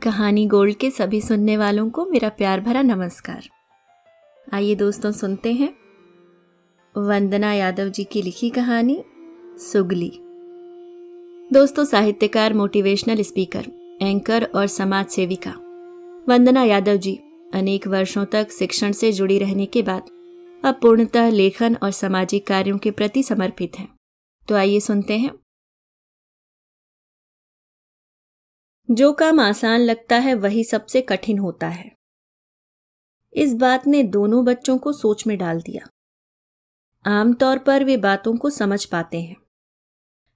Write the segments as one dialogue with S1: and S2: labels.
S1: कहानी गोल्ड के सभी सुनने वालों को मेरा प्यार भरा नमस्कार। आइए दोस्तों सुनते हैं वंदना यादव जी की लिखी कहानी सुगली। दोस्तों, साहित्यकार, मोटिवेशनल स्पीकर, एंकर और समाज सेविका वंदना यादव जी अनेक वर्षों तक शिक्षण से जुड़ी रहने के बाद अब पूर्णतः लेखन और सामाजिक कार्यों के प्रति समर्पित हैं। तो आइए सुनते हैं। जो काम आसान लगता है वही सबसे कठिन होता है। इस बात ने दोनों बच्चों को सोच में डाल दिया। आमतौर पर वे बातों को समझ पाते हैं।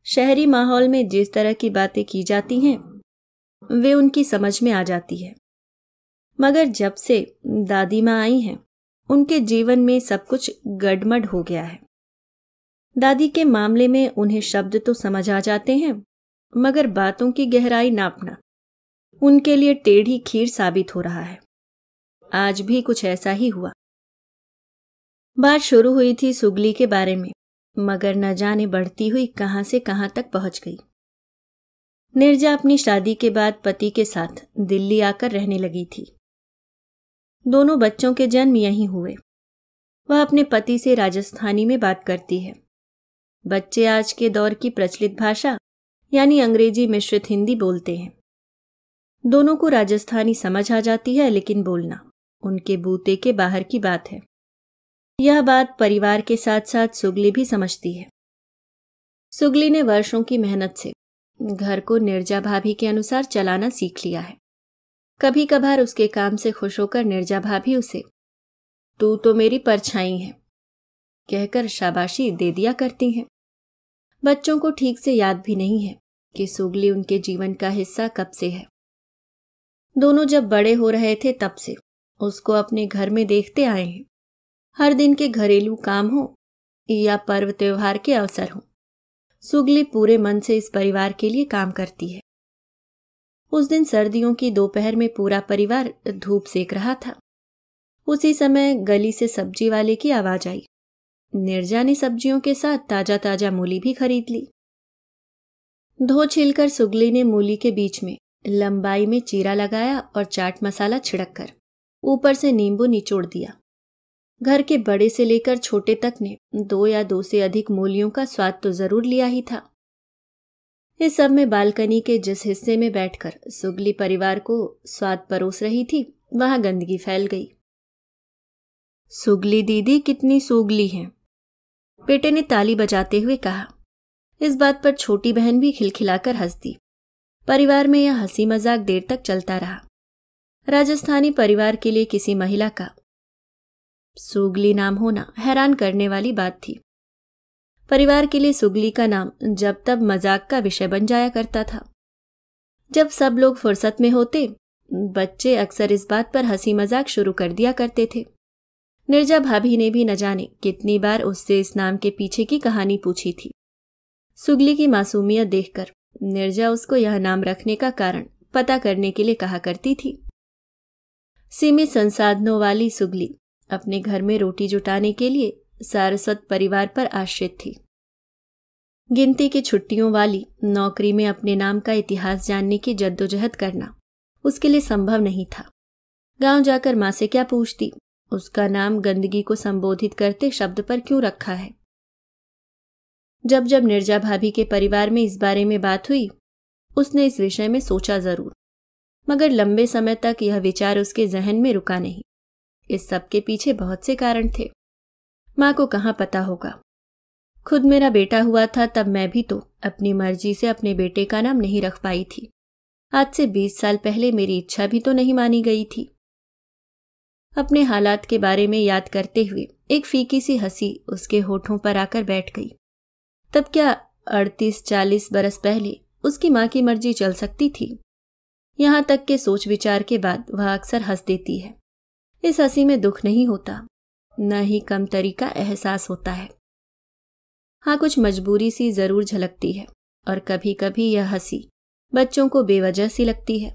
S1: शहरी माहौल में जिस तरह की बातें की जाती हैं वे उनकी समझ में आ जाती है, मगर जब से दादी माँ आई हैं उनके जीवन में सब कुछ गड़मड़ हो गया है। दादी के मामले में उन्हें शब्द तो समझ आ जाते हैं, मगर बातों की गहराई नापना उनके लिए टेढ़ी खीर साबित हो रहा है। आज भी कुछ ऐसा ही हुआ। बात शुरू हुई थी सुगली के बारे में, मगर न जाने बढ़ती हुई कहां से कहां तक पहुंच गई। निर्जा अपनी शादी के बाद पति के साथ दिल्ली आकर रहने लगी थी। दोनों बच्चों के जन्म यहीं हुए। वह अपने पति से राजस्थानी में बात करती है। बच्चे आज के दौर की प्रचलित भाषा यानी अंग्रेजी मिश्रित हिंदी बोलते हैं। दोनों को राजस्थानी समझ आ जाती है, लेकिन बोलना उनके बूते के बाहर की बात है। यह बात परिवार के साथ साथ सुगली भी समझती है। सुगली ने वर्षों की मेहनत से घर को निर्जा भाभी के अनुसार चलाना सीख लिया है। कभी कभार उसके काम से खुश होकर निर्जा भाभी उसे "तू तो मेरी परछाई है" कहकर शाबाशी दे दिया करती हैं। बच्चों को ठीक से याद भी नहीं है कि सुगली उनके जीवन का हिस्सा कब से है। दोनों जब बड़े हो रहे थे तब से उसको अपने घर में देखते आए हैं। हर दिन के घरेलू काम हो या पर्व त्योहार के अवसर हो, सुगली पूरे मन से इस परिवार के लिए काम करती है। उस दिन सर्दियों की दोपहर में पूरा परिवार धूप सेक रहा था। उसी समय गली से सब्जी वाले की आवाज आई। निर्जा ने सब्जियों के साथ ताजा ताजा मूली भी खरीद ली। धो छिलकर सुगली ने मूली के बीच में लंबाई में चीरा लगाया और चाट मसाला छिड़क कर ऊपर से नींबू निचोड़ दिया। घर के बड़े से लेकर छोटे तक ने 2 या 2 से अधिक मूलियों का स्वाद तो जरूर लिया ही था। इस सब में बालकनी के जिस हिस्से में बैठकर सुगली परिवार को स्वाद परोस रही थी वहां गंदगी फैल गई। सुगली दीदी कितनी सुगली हैं, बेटे ने ताली बजाते हुए कहा। इस बात पर छोटी बहन भी खिलखिलाकर हंस दी। परिवार में यह हंसी मजाक देर तक चलता रहा। राजस्थानी परिवार के लिए किसी महिला का सुगली नाम होना हैरान करने वाली बात थी। परिवार के लिए सुगली का नाम जब तब मजाक का विषय बन जाया करता था। जब सब लोग फुर्सत में होते, बच्चे अक्सर इस बात पर हंसी मजाक शुरू कर दिया करते थे। निर्जा भाभी ने भी न जाने कितनी बार उससे इस नाम के पीछे की कहानी पूछी थी। सुगली की मासूमियत देखकर निर्जा उसको यह नाम रखने का कारण पता करने के लिए कहा करती थी। सीमित संसाधनों वाली सुगली अपने घर में रोटी जुटाने के लिए सारस्वत परिवार पर आश्रित थी। गिनती की छुट्टियों वाली नौकरी में अपने नाम का इतिहास जानने की जद्दोजहद करना उसके लिए संभव नहीं था। गांव जाकर मां से क्या पूछती, उसका नाम गंदगी को संबोधित करते शब्द पर क्यों रखा है। जब जब निर्जा भाभी के परिवार में इस बारे में बात हुई, उसने इस विषय में सोचा जरूर, मगर लंबे समय तक यह विचार उसके जहन में रुका नहीं। इस सब के पीछे बहुत से कारण थे। माँ को कहाँ पता होगा। खुद मेरा बेटा हुआ था तब मैं भी तो अपनी मर्जी से अपने बेटे का नाम नहीं रख पाई थी। आज से 20 साल पहले मेरी इच्छा भी तो नहीं मानी गई थी। अपने हालात के बारे में याद करते हुए एक फीकी सी हंसी उसके होठों पर आकर बैठ गई। तब क्या 38-40 बरस पहले उसकी माँ की मर्जी चल सकती थी? यहां तक के सोच विचार के बाद वह अक्सर हंस देती है। इस हंसी में दुख नहीं होता, न ही कम तरीका एहसास होता है। हाँ, कुछ मजबूरी सी जरूर झलकती है और कभी कभी यह हंसी बच्चों को बेवजह सी लगती है।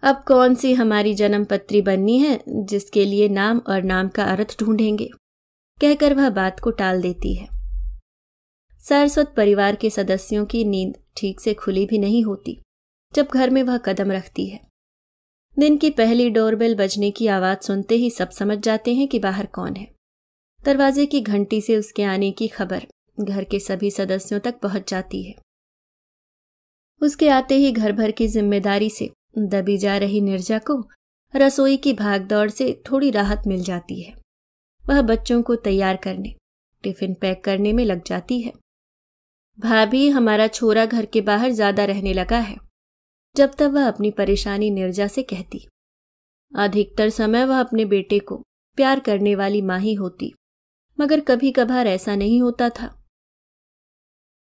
S1: अब कौन सी हमारी जन्मपत्री बननी है जिसके लिए नाम और नाम का अर्थ ढूंढेंगे, कहकर वह बात को टाल देती है। सारस्वत परिवार के सदस्यों की नींद ठीक से खुली भी नहीं होती। जब घर में वह कदम रखती है। दिन की पहली डोरबेल बजने की आवाज सुनते ही सब समझ जाते हैं कि बाहर कौन है। दरवाजे की घंटी से उसके आने की खबर घर के सभी सदस्यों तक पहुंच जाती है। उसके आते ही घर भर की जिम्मेदारी से दबी जा रही निर्जा को रसोई की भागदौड़ से थोड़ी राहत मिल जाती है। वह बच्चों को तैयार करने, टिफिन पैक करने में लग जाती है। भाभी, हमारा छोरा घर के बाहर ज्यादा रहने लगा है, जब तक वह अपनी परेशानी निर्जा से कहती। अधिकतर समय वह अपने बेटे को प्यार करने वाली माँ ही होती, मगर कभी कभार ऐसा नहीं होता था।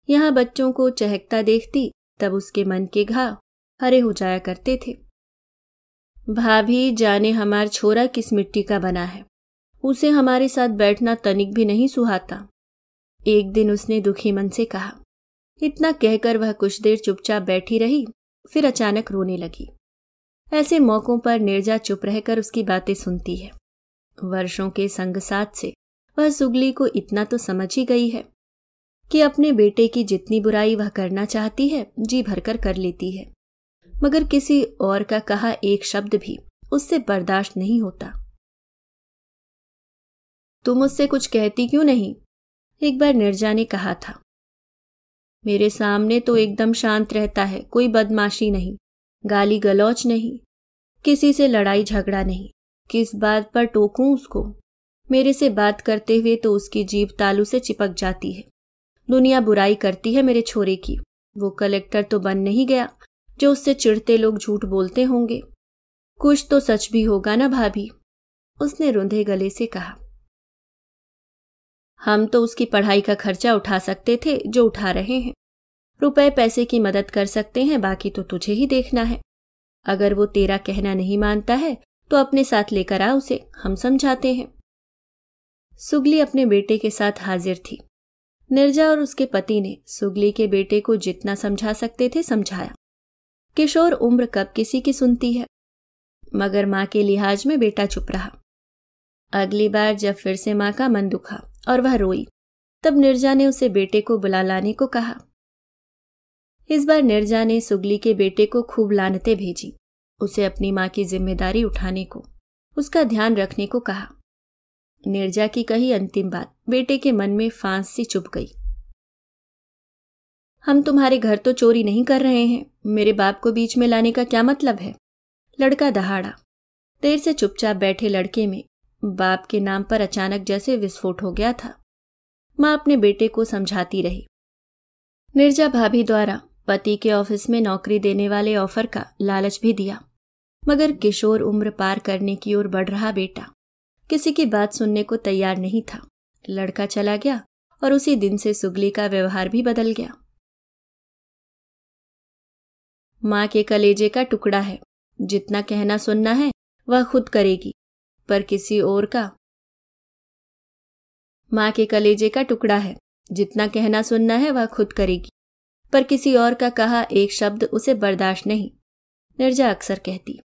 S1: यहां बच्चों को चहकता देखती तब उसके मन के घाव हरे हो जाया करते थे। भाभी, जाने हमार छोरा किस मिट्टी का बना है, उसे हमारे साथ बैठना तनिक भी नहीं सुहाता, एक दिन उसने दुखी मन से कहा। इतना कहकर वह कुछ देर चुपचाप बैठी रही, फिर अचानक रोने लगी। ऐसे मौकों पर निर्जा चुप रहकर उसकी बातें सुनती है। वर्षों के संग साथ से वह सुगली को इतना तो समझ ही गई है कि अपने बेटे की जितनी बुराई वह करना चाहती है जी भरकर कर लेती है, मगर किसी और का कहा एक शब्द भी उससे बर्दाश्त नहीं होता। तुम मुझसे कुछ कहती क्यों नहीं? एक बार निर्जा ने कहा था। मेरे सामने तो एकदम शांत रहता है, कोई बदमाशी नहीं, गाली गलौच नहीं, किसी से लड़ाई झगड़ा नहीं। किस बात पर टोकूं उसको? मेरे से बात करते हुए तो उसकी जीभ तालू से चिपक जाती है। दुनिया बुराई करती है मेरे छोरे की। वो कलेक्टर तो बन नहीं गया जो उससे चिढ़ते लोग झूठ बोलते होंगे। कुछ तो सच भी होगा ना भाभी, उसने रुंधे गले से कहा। हम तो उसकी पढ़ाई का खर्चा उठा सकते थे जो उठा रहे हैं, रुपए पैसे की मदद कर सकते हैं, बाकी तो तुझे ही देखना है। अगर वो तेरा कहना नहीं मानता है तो अपने साथ लेकर आ उसे, हम समझाते हैं। सुगली अपने बेटे के साथ हाजिर थी। निर्जा और उसके पति ने सुगली के बेटे को जितना समझा सकते थे समझाया। किशोर उम्र कब किसी की सुनती है, मगर मां के लिहाज में बेटा चुप रहा। अगली बार जब फिर से मां का मन दुखा और वह रोई, तब निर्जा ने उसे बेटे को बुला लाने को कहा। इस बार निर्जा ने सुगली के बेटे को खूब लानतें भेजी, उसे अपनी मां की जिम्मेदारी उठाने को, उसका ध्यान रखने को कहा। निर्जा की कही अंतिम बात बेटे के मन में फांस सी चुभ गई। हम तुम्हारे घर तो चोरी नहीं कर रहे हैं, मेरे बाप को बीच में लाने का क्या मतलब है? लड़का दहाड़ा। देर से चुपचाप बैठे लड़के में बाप के नाम पर अचानक जैसे विस्फोट हो गया था। मां अपने बेटे को समझाती रही। निर्जा भाभी द्वारा पति के ऑफिस में नौकरी देने वाले ऑफर का लालच भी दिया, मगर किशोर उम्र पार करने की ओर बढ़ रहा बेटा किसी की बात सुनने को तैयार नहीं था। लड़का चला गया और उसी दिन से सुगली का व्यवहार भी बदल गया। मां के कलेजे का टुकड़ा है, जितना कहना सुनना है वह खुद करेगी, पर किसी और का। मां के कलेजे का टुकड़ा है, जितना कहना सुनना है वह खुद करेगी, पर किसी और का कहा एक शब्द उसे बर्दाश्त नहीं, निर्जा अक्सर कहती।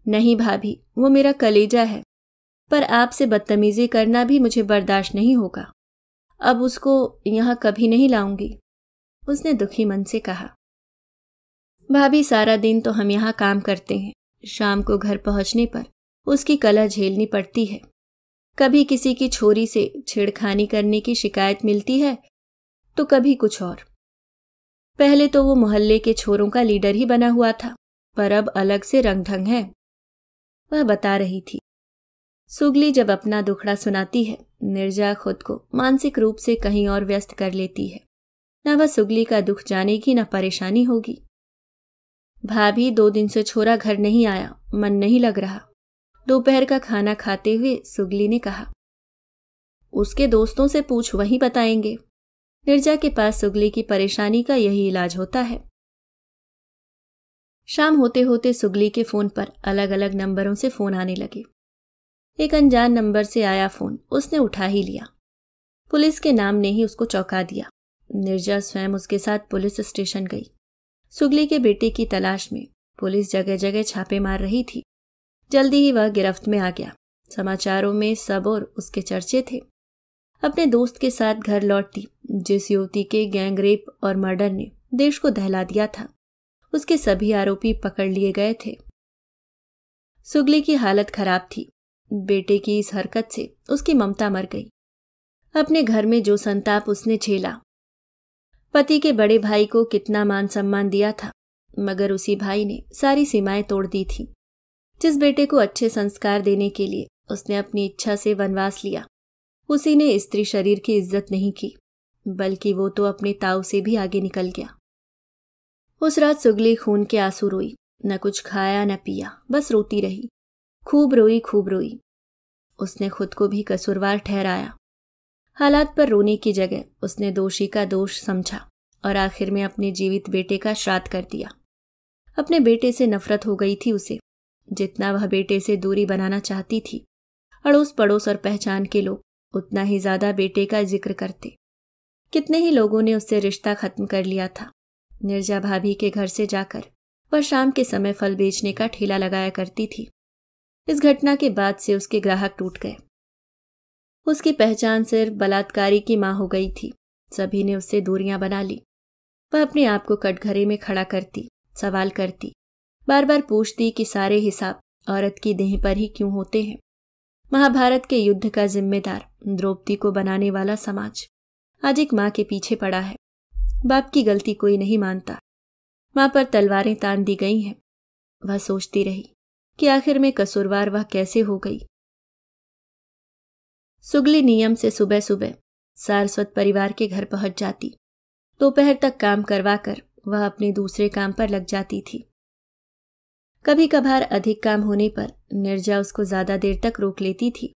S1: नहीं भाभी, वो मेरा कलेजा है, पर आपसे बदतमीजी करना भी मुझे बर्दाश्त नहीं होगा। अब उसको यहां कभी नहीं लाऊंगी, उसने दुखी मन से कहा। भाभी, सारा दिन तो हम यहां काम करते हैं, शाम को घर पहुंचने पर उसकी कलह झेलनी पड़ती है। कभी किसी की छोरी से छेड़खानी करने की शिकायत मिलती है तो कभी कुछ और। पहले तो वो मोहल्ले के छोरों का लीडर ही बना हुआ था, पर अब अलग से रंग ढंग है, वह बता रही थी। सुगली जब अपना दुखड़ा सुनाती है, निर्जा खुद को मानसिक रूप से कहीं और व्यस्त कर लेती है। न वह सुगली का दुख जानेगी न परेशानी होगी। भाभी, 2 दिन से छोरा घर नहीं आया, मन नहीं लग रहा, दोपहर का खाना खाते हुए सुगली ने कहा। उसके दोस्तों से पूछ, वही बताएंगे। निर्जा के पास सुगली की परेशानी का यही इलाज होता है। शाम होते होते सुगली के फोन पर अलग अलग नंबरों से फोन आने लगे। एक अनजान नंबर से आया फोन उसने उठा ही लिया। पुलिस के नाम ने ही उसको चौंका दिया। निर्जा स्वयं उसके साथ पुलिस स्टेशन गई। सुगली के बेटे की तलाश में पुलिस जगह जगह छापे मार रही थी। जल्दी ही वह गिरफ्त में आ गया। समाचारों में सब और उसके चर्चे थे। अपने दोस्त के साथ घर लौटती जिस युवती के गैंग रेप और मर्डर ने देश को दहला दिया था। उसके सभी आरोपी पकड़ लिए गए थे। सुगली की हालत खराब थी। बेटे की इस हरकत से उसकी ममता मर गई। अपने घर में जो संताप उसने झेला। पति के बड़े भाई को कितना मान सम्मान दिया था, मगर उसी भाई ने सारी सीमाएं तोड़ दी थी। जिस बेटे को अच्छे संस्कार देने के लिए उसने अपनी इच्छा से वनवास लिया, उसी ने स्त्री शरीर की इज्जत नहीं की, बल्कि वो तो अपने ताऊ से भी आगे निकल गया। उस रात सुगली खून के आंसू रोई। न कुछ खाया न पिया, बस रोती रही। खूब रोई, खूब रोई। उसने खुद को भी कसूरवार ठहराया। हालात पर रोने की जगह उसने दोषी का दोष समझा और आखिर में अपने जीवित बेटे का श्राद्ध कर दिया। अपने बेटे से नफरत हो गई थी उसे। जितना वह बेटे से दूरी बनाना चाहती थी, अड़ोस पड़ोस और पहचान के लोग उतना ही ज्यादा बेटे का जिक्र करते। कितने ही लोगों ने उससे रिश्ता खत्म कर लिया था। निर्जा भाभी के घर से जाकर वह शाम के समय फल बेचने का ठेला लगाया करती थी। इस घटना के बाद से उसके ग्राहक टूट गए। उसकी पहचान सिर्फ बलात्कारी की मां हो गई थी। सभी ने उससे दूरियां बना ली। वह अपने आप को कटघरे में खड़ा करती, सवाल करती, बार बार पूछती कि सारे हिसाब औरत की देह पर ही क्यों होते हैं। महाभारत के युद्ध का जिम्मेदार द्रौपदी को बनाने वाला समाज आज एक मां के पीछे पड़ा है। बाप की गलती कोई नहीं मानता। मां पर तलवारें तान दी गई हैं। वह सोचती रही कि आखिर में कसूरवार वह कैसे हो गई। सुगली नियम से सुबह सुबह सारस्वत परिवार के घर पहुंच जाती। दोपहर तक काम करवाकर वह अपने दूसरे काम पर लग जाती थी। कभी कभार अधिक काम होने पर निर्जा उसको ज्यादा देर तक रोक लेती थी।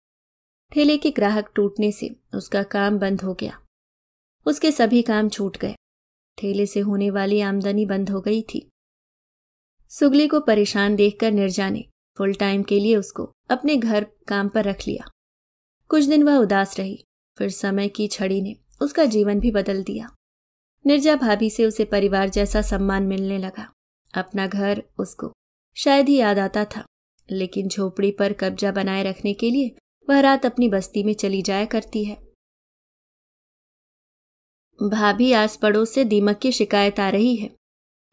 S1: ठेले के ग्राहक टूटने से उसका काम बंद हो गया। उसके सभी काम छूट गए। ठेले से होने वाली आमदनी बंद हो गई थी। सुगली को परेशान देखकर निर्जा ने फुल टाइम के लिए उसको अपने घर काम पर रख लिया। कुछ दिन वह उदास रही, फिर समय की छड़ी ने उसका जीवन भी बदल दिया। निर्जा भाभी से उसे परिवार जैसा सम्मान मिलने लगा। अपना घर उसको शायद ही याद आता था, लेकिन झोपड़ी पर कब्जा बनाए रखने के लिए वह रात अपनी बस्ती में चली जाया करती है। भाभी, आस पड़ोस से दीमक की शिकायत आ रही है।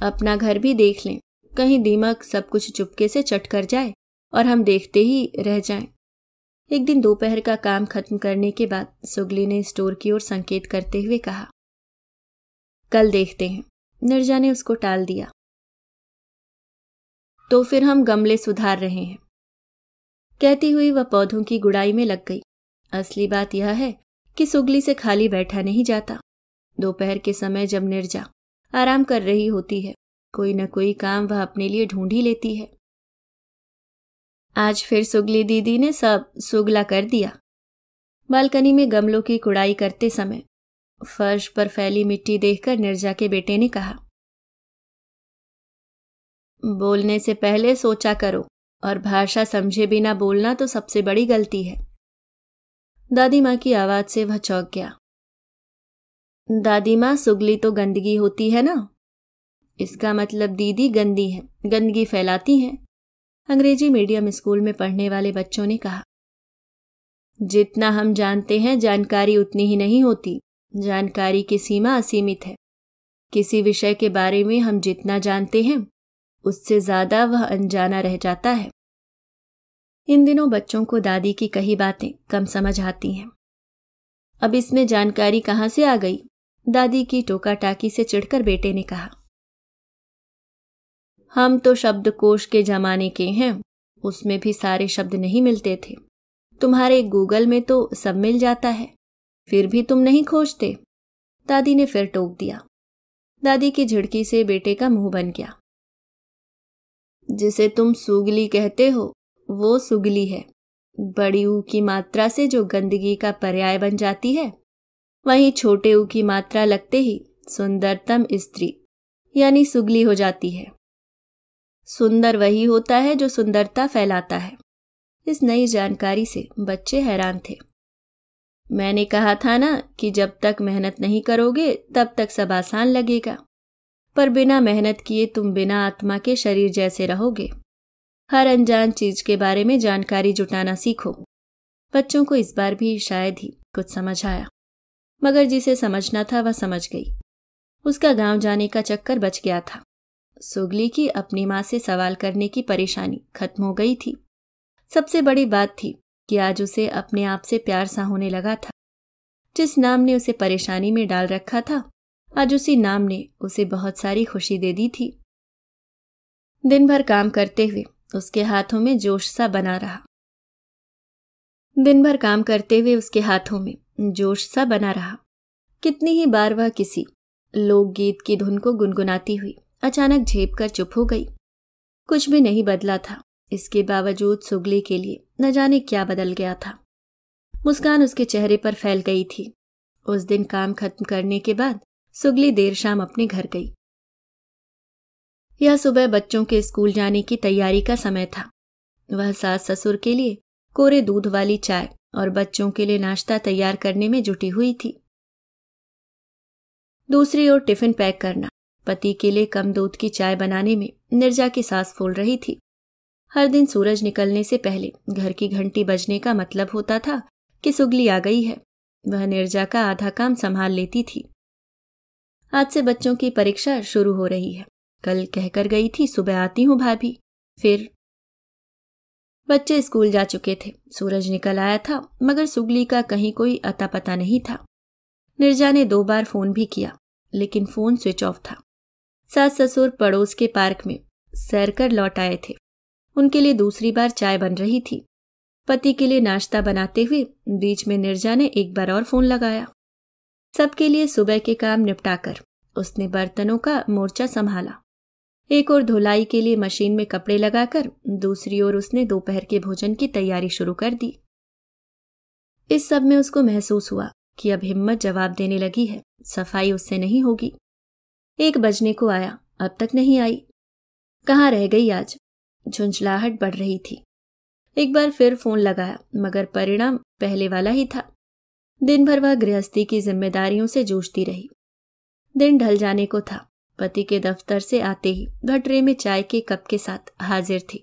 S1: अपना घर भी देख लें, कहीं दीमक सब कुछ चुपके से चट कर जाए और हम देखते ही रह जाएं। एक दिन दोपहर का काम खत्म करने के बाद सुगली ने स्टोर की ओर संकेत करते हुए कहा, कल देखते हैं। निर्जा ने उसको टाल दिया। तो फिर हम गमले सुधार रहे हैं। कहती हुई वह पौधों की गुड़ाई में लग गई। असली बात यह है कि सुगली से खाली बैठा नहीं जाता। दोपहर के समय जब निर्जा आराम कर रही होती है, कोई न कोई काम वह अपने लिए ढूंढ ही लेती है। आज फिर सुगली दीदी ने सब सुगला कर दिया। बालकनी में गमलों की कुड़ाई करते समय फर्श पर फैली मिट्टी देखकर निर्जा के बेटे ने कहा, बोलने से पहले सोचा करो, और भाषा समझे बिना बोलना तो सबसे बड़ी गलती है। दादी माँ की आवाज से वह चौंक गया। दादी माँ, सुगली तो गंदगी होती है ना? इसका मतलब दीदी गंदी है, गंदगी फैलाती हैं। अंग्रेजी मीडियम स्कूल में पढ़ने वाले बच्चों ने कहा। जितना हम जानते हैं जानकारी उतनी ही नहीं होती। जानकारी की सीमा असीमित है। किसी विषय के बारे में हम जितना जानते हैं उससे ज्यादा वह अनजाना रह जाता है। इन दिनों बच्चों को दादी की कही बातें कम समझ आती हैं। अब इसमें जानकारी कहाँ से आ गई? दादी की टोका टाकी से चिढ़कर बेटे ने कहा। हम तो शब्दकोश के जमाने के हैं, उसमें भी सारे शब्द नहीं मिलते थे। तुम्हारे गूगल में तो सब मिल जाता है, फिर भी तुम नहीं खोजते। दादी ने फिर टोक दिया। दादी की झिड़की से बेटे का मुंह बन गया। जिसे तुम सुगली कहते हो वो सुगली है। बड़ी ऊ की मात्रा से जो गंदगी का पर्याय बन जाती है, वहीं छोटे ऊ की मात्रा लगते ही सुंदरतम स्त्री यानी सुगली हो जाती है। सुंदर वही होता है जो सुंदरता फैलाता है। इस नई जानकारी से बच्चे हैरान थे। मैंने कहा था ना कि जब तक मेहनत नहीं करोगे तब तक सब आसान लगेगा, पर बिना मेहनत किए तुम बिना आत्मा के शरीर जैसे रहोगे। हर अनजान चीज के बारे में जानकारी जुटाना सीखो। बच्चों को इस बार भी शायद ही कुछ समझ आया, मगर जिसे समझना था वह समझ गई। उसका गांव जाने का चक्कर बच गया था। सुगली की अपनी माँ से सवाल करने की परेशानी खत्म हो गई थी। सबसे बड़ी बात थी कि आज उसे अपने आप से प्यार सा होने लगा था। जिस नाम ने उसे परेशानी में डाल रखा था, आज उसी नाम ने उसे बहुत सारी खुशी दे दी थी। दिन भर काम करते हुए उसके हाथों में जोश सा बना रहा। कितनी ही बार वह किसी लोकगीत की धुन को गुनगुनाती हुई अचानक झेप कर चुप हो गई। कुछ भी नहीं बदला था, इसके बावजूद सुगली के लिए न जाने क्या बदल गया था। मुस्कान उसके चेहरे पर फैल गई थी। उस दिन काम खत्म करने के बाद सुगली देर शाम अपने घर गई। यह सुबह बच्चों के स्कूल जाने की तैयारी का समय था। वह सास ससुर के लिए कोरे दूध वाली चाय और बच्चों के लिए नाश्ता तैयार करने में जुटी हुई थी। दूसरी ओर टिफिन पैक करना, पति के लिए कम दूध की चाय बनाने में निर्जा की सांस फूल रही थी। हर दिन सूरज निकलने से पहले घर की घंटी बजने का मतलब होता था कि सुगली आ गई है। वह निर्जा का आधा काम संभाल लेती थी। आज से बच्चों की परीक्षा शुरू हो रही है। कल कहकर गई थी सुबह आती हूँ भाभी। फिर बच्चे स्कूल जा चुके थे। सूरज निकल आया था, मगर सुगली का कहीं कोई अता पता नहीं था। निर्जा ने 2 बार फोन भी किया, लेकिन फोन स्विच ऑफ था। सास ससुर पड़ोस के पार्क में सैर कर लौट आए थे। उनके लिए दूसरी बार चाय बन रही थी। पति के लिए नाश्ता बनाते हुए बीच में निर्जा ने एक बार और फोन लगाया। सबके लिए सुबह के काम निपटाकर उसने बर्तनों का मोर्चा संभाला। एक और धुलाई के लिए मशीन में कपड़े लगाकर दूसरी ओर उसने दोपहर के भोजन की तैयारी शुरू कर दी। इस सब में उसको महसूस हुआ कि अब हिम्मत जवाब देने लगी है। सफाई उससे नहीं होगी। 1 बजने को आया, अब तक नहीं आई। कहाँ रह गई आज? झुंझलाहट बढ़ रही थी। एक बार फिर फोन लगाया, मगर परिणाम पहले वाला ही था। दिन भर वह गृहस्थी की जिम्मेदारियों से जूझती रही। दिन ढल जाने को था। पति के दफ्तर से आते ही वह ट्रे में चाय के कप के साथ हाजिर थी।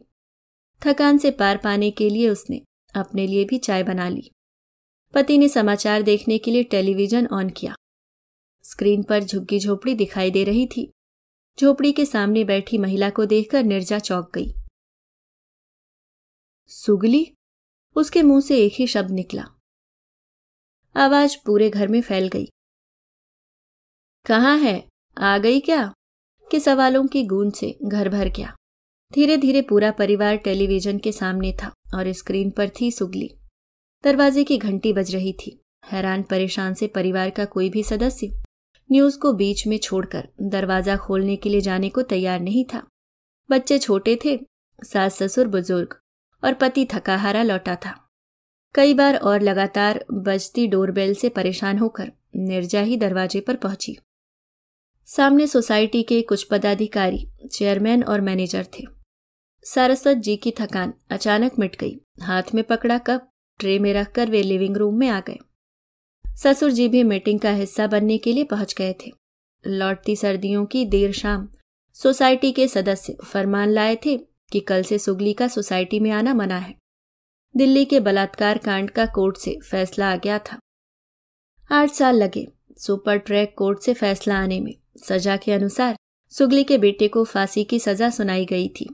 S1: थकान से पार पाने के लिए उसने अपने लिए भी चाय बना ली। पति ने समाचार देखने के लिए टेलीविजन ऑन किया। स्क्रीन पर झुग्गी झोपड़ी दिखाई दे रही थी। झोपड़ी के सामने बैठी महिला को देखकर निर्जा चौंक गई। सुगली? उसके मुंह से एक ही शब्द निकला। आवाज पूरे घर में फैल गई। कहाँ है? आ गई क्या? के सवालों की गूंज से घर भर गया। धीरे धीरे पूरा परिवार टेलीविजन के सामने था और स्क्रीन पर थी सुगली। दरवाजे की घंटी बज रही थी। हैरान परेशान से परिवार का कोई भी सदस्य न्यूज को बीच में छोड़कर दरवाजा खोलने के लिए जाने को तैयार नहीं था। बच्चे छोटे थे, सास ससुर बुजुर्ग और पति थकाहारा लौटा था। कई बार और लगातार बजती डोरबेल से परेशान होकर निर्जा ही दरवाजे पर पहुंची। सामने सोसाइटी के कुछ पदाधिकारी, चेयरमैन और मैनेजर थे। सारस्वत जी की थकान अचानक मिट गई। हाथ में पकड़ा कप ट्रे में रखकर वे लिविंग रूम में आ गए। ससुर जी भी मीटिंग का हिस्सा बनने के लिए पहुंच गए थे। लौटती सर्दियों की देर शाम सोसाइटी के सदस्य फरमान लाए थे कि कल से सुगली का सोसाइटी में आना मना है। दिल्ली के बलात्कार कांड का कोर्ट से फैसला आ गया था। 8 साल लगे सुपर ट्रैक कोर्ट से फैसला आने में। सजा के अनुसार सुगली के बेटे को फांसी की सजा सुनाई गई थी।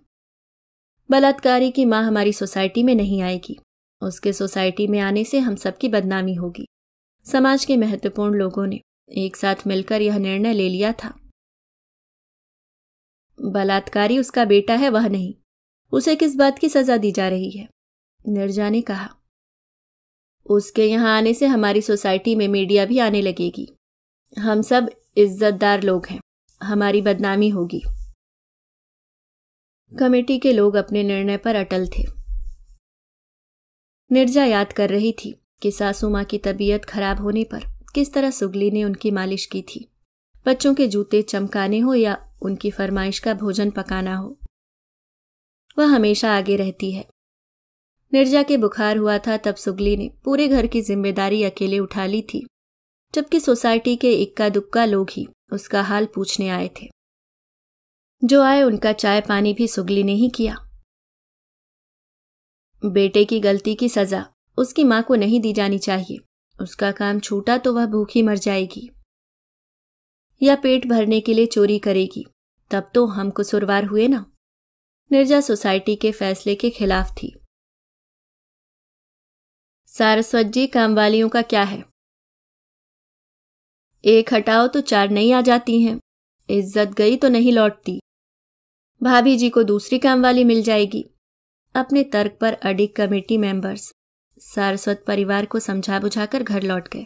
S1: बलात्कारी की मां हमारी सोसाइटी में नहीं आएगी। उसके सोसाइटी में आने से हम सबकी बदनामी होगी। समाज के महत्वपूर्ण लोगों ने एक साथ मिलकर यह निर्णय ले लिया था। बलात्कारी उसका बेटा है, वह नहीं। उसे किस बात की सजा दी जा रही है? निर्जा ने कहा। उसके यहां आने से हमारी सोसाइटी में मीडिया भी आने लगेगी। हम सब इज्जतदार लोग हैं, हमारी बदनामी होगी। कमेटी के लोग अपने निर्णय पर अटल थे। निर्जा याद कर रही थी कि सासू मां की तबीयत खराब होने पर किस तरह सुगली ने उनकी मालिश की थी। बच्चों के जूते चमकाने हो या उनकी फरमाइश का भोजन पकाना हो, वह हमेशा आगे रहती है। निर्जा के बुखार हुआ था तब सुगली ने पूरे घर की जिम्मेदारी अकेले उठा ली थी, जबकि सोसाइटी के इक्का दुक्का लोग ही उसका हाल पूछने आए थे। जो आए उनका चाय पानी भी सुगली ने ही किया। बेटे की गलती की सजा उसकी मां को नहीं दी जानी चाहिए। उसका काम छूटा तो वह भूखी मर जाएगी। या पेट भरने के लिए चोरी करेगी, तब तो हम कसूरवार हुए ना। निर्जा सोसाइटी के फैसले के खिलाफ थी। सारस्वत जी, कामवालियों का क्या है? एक हटाओ तो 4 नई आ जाती हैं। इज्जत गई तो नहीं लौटती। भाभी जी को दूसरी कामवाली मिल जाएगी। अपने तर्क पर अडिग कमेटी मेंबर्स सारस्वत परिवार को समझा बुझाकर घर लौट गए।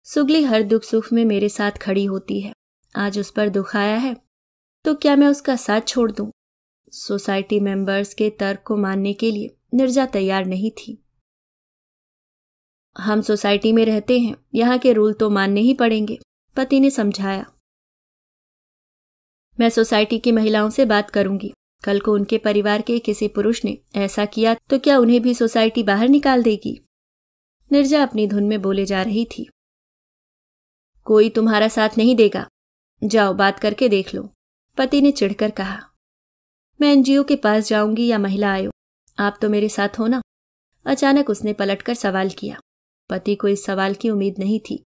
S1: सुगली हर दुख सुख में मेरे साथ खड़ी होती है। आज उस पर दुख आया है तो क्या मैं उसका साथ छोड़ दूं? सोसाइटी मेंबर्स के तर्क को मानने के लिए निर्जा तैयार नहीं थी। हम सोसाइटी में रहते हैं, यहाँ के रूल तो मानने ही पड़ेंगे, पति ने समझाया। मैं सोसाइटी की महिलाओं से बात करूंगी। कल को उनके परिवार के किसी पुरुष ने ऐसा किया तो क्या उन्हें भी सोसाइटी बाहर निकाल देगी? निर्जा अपनी धुन में बोले जा रही थी। कोई तुम्हारा साथ नहीं देगा, जाओ बात करके देख लो, पति ने चिढ़कर कहा। मैं एनजीओ के पास जाऊंगी या महिला आयोग, आप तो मेरे साथ हो ना? अचानक उसने पलटकर सवाल किया। पति को इस सवाल की उम्मीद नहीं थी।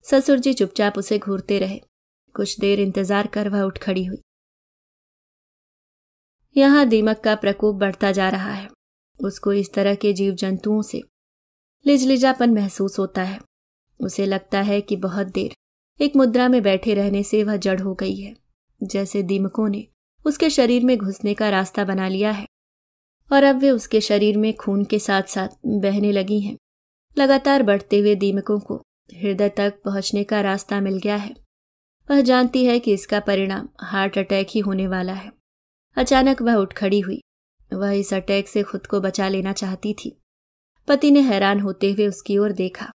S1: ससुर जी चुपचाप उसे घूरते रहे। कुछ देर इंतजार कर वह उठ खड़ी हुई। यहां दीमक का प्रकोप बढ़ता जा रहा है। उसको इस तरह के जीव जंतुओं से लिजलिजापन महसूस होता है। उसे लगता है कि बहुत देर एक मुद्रा में बैठे रहने से वह जड़ हो गई है, जैसे दीमकों ने उसके शरीर में घुसने का रास्ता बना लिया है और अब वे उसके शरीर में खून के साथ साथ बहने लगी हैं। लगातार बढ़ते हुए दीमकों को हृदय तक पहुंचने का रास्ता मिल गया है। वह जानती है कि इसका परिणाम हार्ट अटैक ही होने वाला है। अचानक वह उठ खड़ी हुई। वह इस अटैक से खुद को बचा लेना चाहती थी। पति ने हैरान होते हुए उसकी ओर देखा।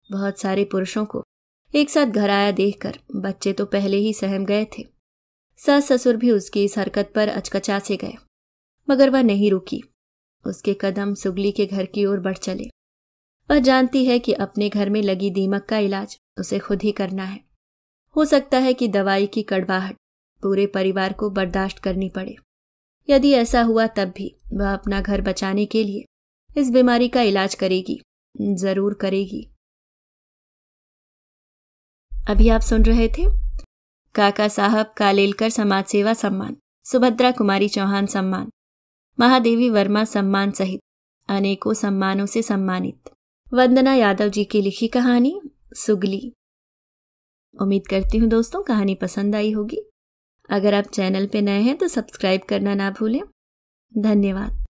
S1: बहुत सारे पुरुषों को एक साथ घर आया देखकर बच्चे तो पहले ही सहम गए थे। सास ससुर भी उसकी इस हरकत पर अचकचा से गए, मगर वह नहीं रुकी। उसके कदम सुगली के घर की ओर बढ़ चले। वह जानती है कि अपने घर में लगी दीमक का इलाज उसे खुद ही करना है। हो सकता है कि दवाई की कड़वाहट पूरे परिवार को बर्दाश्त करनी पड़े। यदि ऐसा हुआ तब भी वह अपना घर बचाने के लिए इस बीमारी का इलाज करेगी, जरूर करेगी। अभी आप सुन रहे थे काका साहब कालेलकर समाज सेवा सम्मान, सुभद्रा कुमारी चौहान सम्मान, महादेवी वर्मा सम्मान सहित अनेकों सम्मानों से सम्मानित वंदना यादव जी की लिखी कहानी सुगली। उम्मीद करती हूँ दोस्तों कहानी पसंद आई होगी। अगर आप चैनल पे नए हैं तो सब्सक्राइब करना ना भूलें। धन्यवाद।